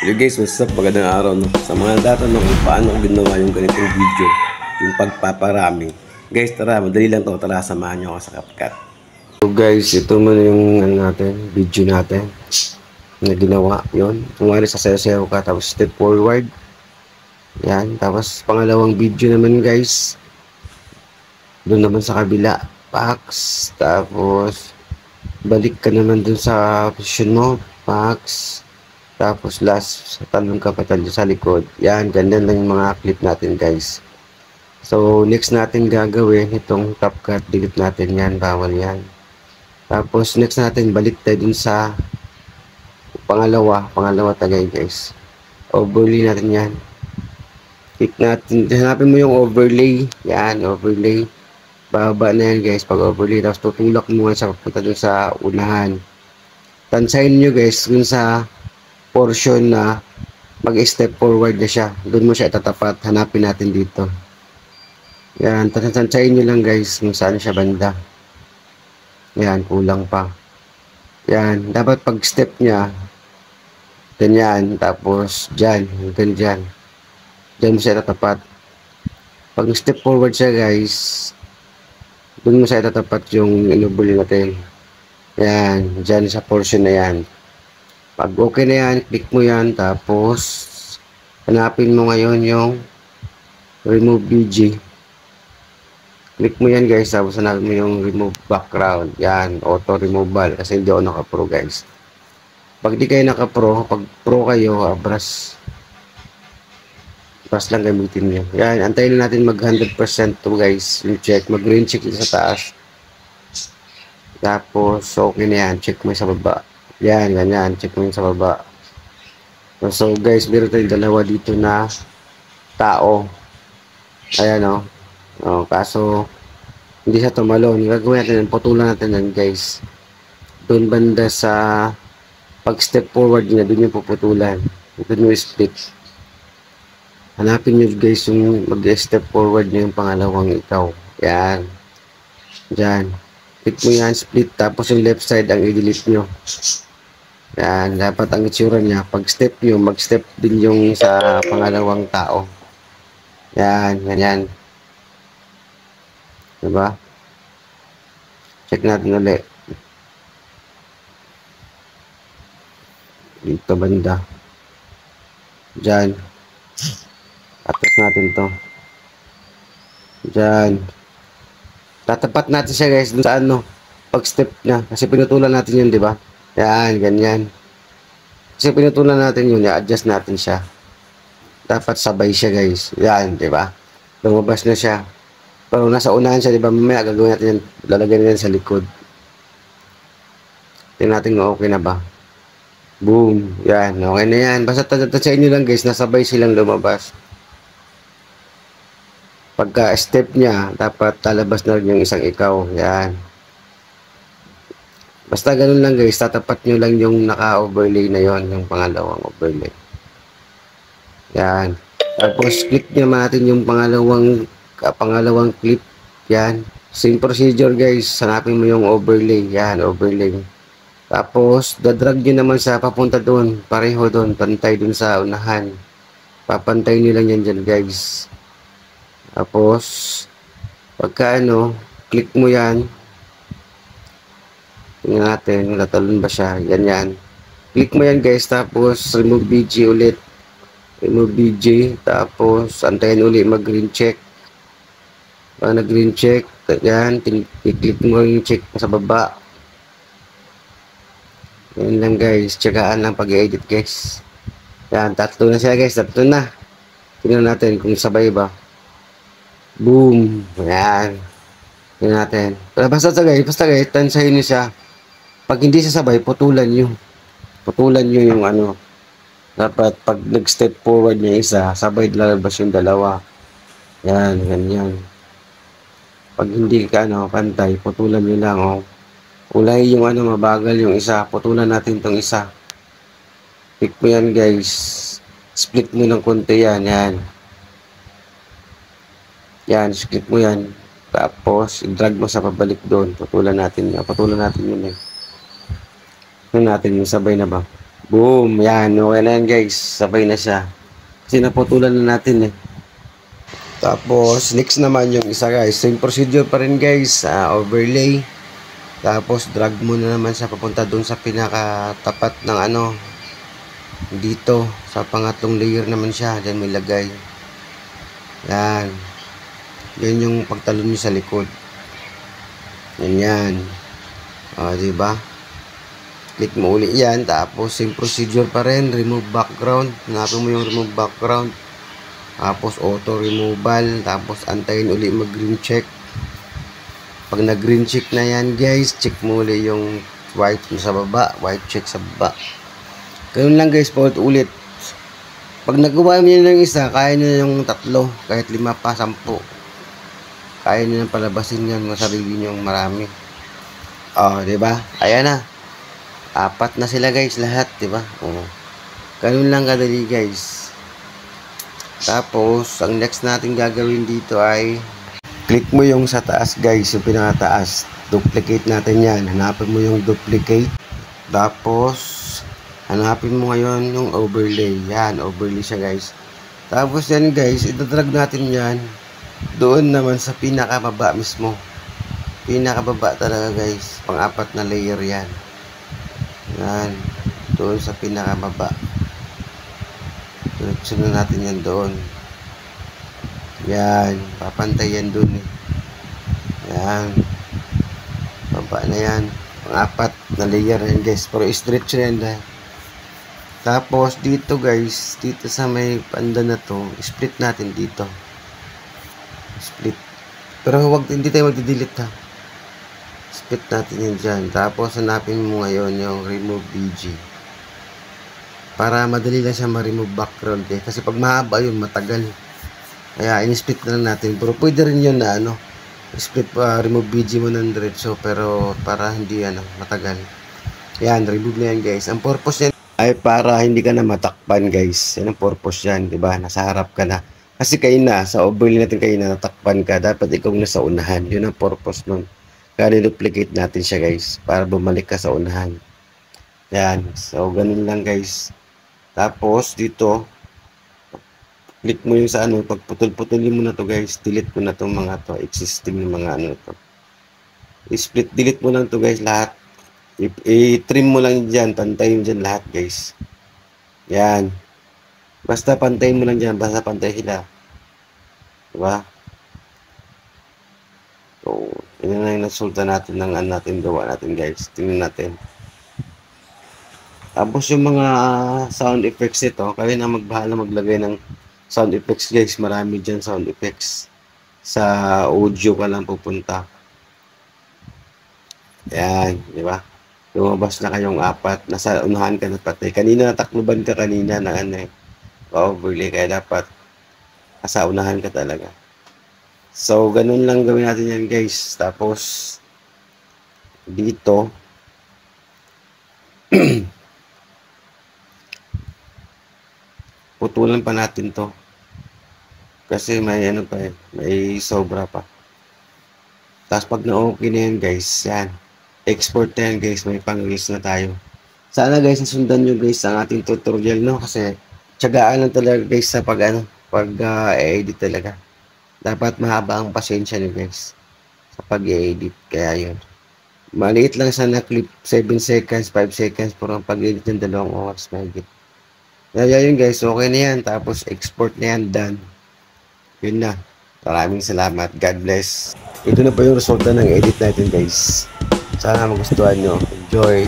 Hello guys, what's up? Magandang araw no. Sa mga tatanong kung paano ko ginawa yung ganitong video, yung pagpaparami. Guys, tara, madali lang to. Tara, samahan nyo ako sa CapCut. So guys, ito muna yung video natin na ginawa. Yun, kumari sa sayo-sayo ka, tapos step forward. Yan, tapos pangalawang video naman guys, doon naman sa kabila. Packs, tapos balik ka naman dun sa position mo. Packs. Tapos last, talon ka patalyo sa likod. Yan, ganyan lang yung mga clip natin guys. So, next natin gagawin, itong top cut, delete natin yan, bawal yan. Tapos, next natin, balik tayo dun sa pangalawa tagay guys. Overlay natin yan. Click natin, hanapin mo yung overlay. Yan, overlay. Baba na yan guys, pag overlay. Tapos, tutulak mo nga sa papunta dun sa unahan. Tansayin nyo guys, dun sa portion na mag-step forward na siya. Doon mo siya itatapat. Hanapin natin dito. Yan. Tansayin nyo lang guys kung saan siya banda. Yan. Kulang pa. Yan. Dapat pag step niya, ganyan. Tapos dyan. Hanggang dyan. Dyan mo siya itatapat. Pag step forward siya guys, doon mo siya itatapat yung inubuli natin. Yan. Dyan sa portion na yan. Pag okay na yan, click mo yan, tapos hanapin mo ngayon yung remove BG. Click mo yan guys, tapos hanapin mo yung remove background. Yan, auto removal, kasi hindi ako naka-pro guys. Pag di kayo naka-pro, pag pro kayo, brush lang gamitin nyo. Yan, antayin natin mag 100% to guys, yung check, mag green check sa taas. Tapos, okay na yan, check mo sa baba. Yan, ganyan. Check mo yun sa baba. So, guys, meron tayong dalawa dito na tao. Ayan, o. Kaso, hindi siya tumalon. Gagawin natin, putulan natin yan, guys. Doon banda sa pag-step forward niya, doon yung puputulan. Doon yung split. Hanapin nyo, guys, yung mag-step forward niya yung pangalawang ikaw. Yan. Diyan. Click mo yan, split. Tapos yung left side ang i-delete nyo. Yan, dapat ang itsura niya. Pag step nyo, mag-step din yung sa pangalawang tao. Yan, ganyan. Diba? Check natin ulit. Dito banda. Diyan. Atas natin to. Diyan. Tatapat natin siya guys dun sa ano. Pag step niya. Kasi pinutulan natin yun, diba? Yan, ganyan. Kasi pinutulan natin yun, i-adjust natin siya. Dapat sabay siya guys. Yan, di ba? Lumabas na siya. Pero nasa unahan siya, di ba? Mamaya gagawin natin yan. Lalagyan natin sa likod. Tingnan natin kung okay na ba. Boom. Yan, okay na yan. Basta tatsain nyo lang guys, nasabay silang lumabas. Pagka step niya, dapat talabas na rin yung isang ikaw. Yan. Basta ganun lang guys, tatapat nyo lang yung naka-overlay na yon, yung pangalawang overlay. Yan. Tapos click naman natin yung pangalawang clip. Yan. Same procedure guys, hanapin mo yung overlay. Yan, overlay. Tapos, dadrag nyo naman sa papunta doon. Pareho doon, pantay doon sa unahan. Papantay nyo lang yan dyan guys. Tapos, pagka click mo yan. Tingnan natin, natalon ba siya? Ganyan. Click mo yan guys, tapos remove BG ulit. Remove BG, tapos antayin ulit mag-green check. Pag nag-green check, yan, click mo yung check sa baba. Yan lang guys, tsagaan lang pag-edit guys. Yan, tatlo na siya guys, tatlo na. Tingnan natin kung sabay ba. Boom! Yan. Tingnan natin. Basta guys, tansahin niyo siya. Pag hindi sasabay, putulan nyo. Putulan nyo yung dapat pag nag-step forward niya isa, sabay lalabas yung dalawa. Yan, ganyan. Pag hindi ka pantay, putulan nyo lang Ulay yung mabagal yung isa, putulan natin tong isa. Pick mo yan guys. Split mo ng konti yan, yan. Yan, split mo yan. Tapos, i-drag mo sa pabalik doon. Putulan natin yun. Tingnan natin yung sabay na ba. Boom, yan. Okay na yan guys. Sabay na siya. Kasi naputulan na natin eh. Tapos, next naman yung isa guys. Same procedure pa rin guys. Overlay. Tapos, drag mo na naman siya papunta dun sa pinakatapat ng ano. Dito. Sa pangatlong layer naman siya. Diyan may lagay. Yan. Yan yung pagtalon niyo sa likod. Yan yan. Diba? Click mo uli yan. Tapos, same procedure pa rin. Remove background. Hanapin mo yung remove background. Tapos, auto removal. Tapos, antayin uli mag-green check. Pag nag-green check na yan, guys, check mo uli yung white sa baba. White check sa baba. Ganun lang, guys. Ulit. Pag nagawa mo yun ng isa, kaya nyo yung tatlo. Kahit 5 pa, 10. Kaya nyo nang palabasin yan. Masarili nyo marami. Diba? Ayan na. 4 na sila guys lahat, di ba? Ganun lang kadali guys. Tapos, ang next natin gagawin dito ay click mo yung sa taas guys, yung pinakataas. Duplicate natin yan. Hanapin mo yung duplicate. Tapos, hanapin mo ngayon yung overlay. Yan, overlay siya guys. Tapos yan guys, itadrag natin yan doon naman sa pinakababa mismo. Pinakababa talaga guys. Pang-4 na layer yan. Yan, doon sa pinakababa. Diretso na natin yan doon. Yan, papantay yan doon eh. Yan, baba na yan. Pang-4 na layer yan guys. Pero stretch yan dahil. Tapos dito guys, dito sa may panda na to, split natin dito. Split. Pero huwag, hindi tayo magdi-delete ha. Split natin yun dyan. Tapos, hanapin mo ngayon yung remove BG. Para madali lang siya ma-remove background eh. Kasi pag mahaba yun, matagal. Kaya, in-split na lang natin. Pero pwede rin yun na split remove BG mo ng diretso. Pero, para hindi matagal. Yan, remove na yan guys. Ang purpose yan ay para hindi ka na matakpan guys. Yan ang purpose yan, diba? Nasa harap ka na. Kasi kayo na, sa overlay natin kayo na natakpan ka. Dapat ikaw na sa unahan. Yun ang purpose nun. Kaya duplicate natin siya guys para bumalik ka sa unahan. Yan. So, ganun lang guys. Tapos, dito, click mo yung sa pagputol-putulin mo na to guys. Delete mo na itong mga to. Existing ng mga to. I-split, delete mo lang to guys lahat. I-trim mo lang dyan. Pantayin dyan lahat guys. Yan. Basta pantayin mo lang dyan. Basta pantay sila. Diba? So, yun na yung resulta natin ng natin gawa natin guys. Tingnan natin. Tapos yung mga sound effects ito, kayo na magbahala maglagay ng sound effects guys. Marami dyan sound effects. Sa audio ka lang pupunta. Yan, di ba? Lumabas na kayong 4. Nasa unahan ka na patay. Kanina natakluban ka kanina na overlay. Kaya dapat nasa unahan ka talaga. So, ganun lang gawin natin yan guys. Tapos, dito, putulan pa natin to. Kasi may may sobra pa. Tapos, pag na-okay na yan guys, yan. Export na yan guys, may pang-release na tayo. Sana guys, nasundan nyo guys ang ating tutorial, no? Kasi, tiyagaan lang talaga guys sa pag-edit talaga. Dapat mahaba ang pasensya nyo guys sa pag-edit. Kaya yun. Maliit lang sana clip. 7 seconds, 5 seconds. Pero ang pag-edit ng 2 oras mahigit. Kaya yun guys. Okay na yan. Tapos export na yan. Done. Yun na. Maraming salamat. God bless. Ito na po yung resulta ng edit natin guys. Sana magustuhan nyo. Enjoy.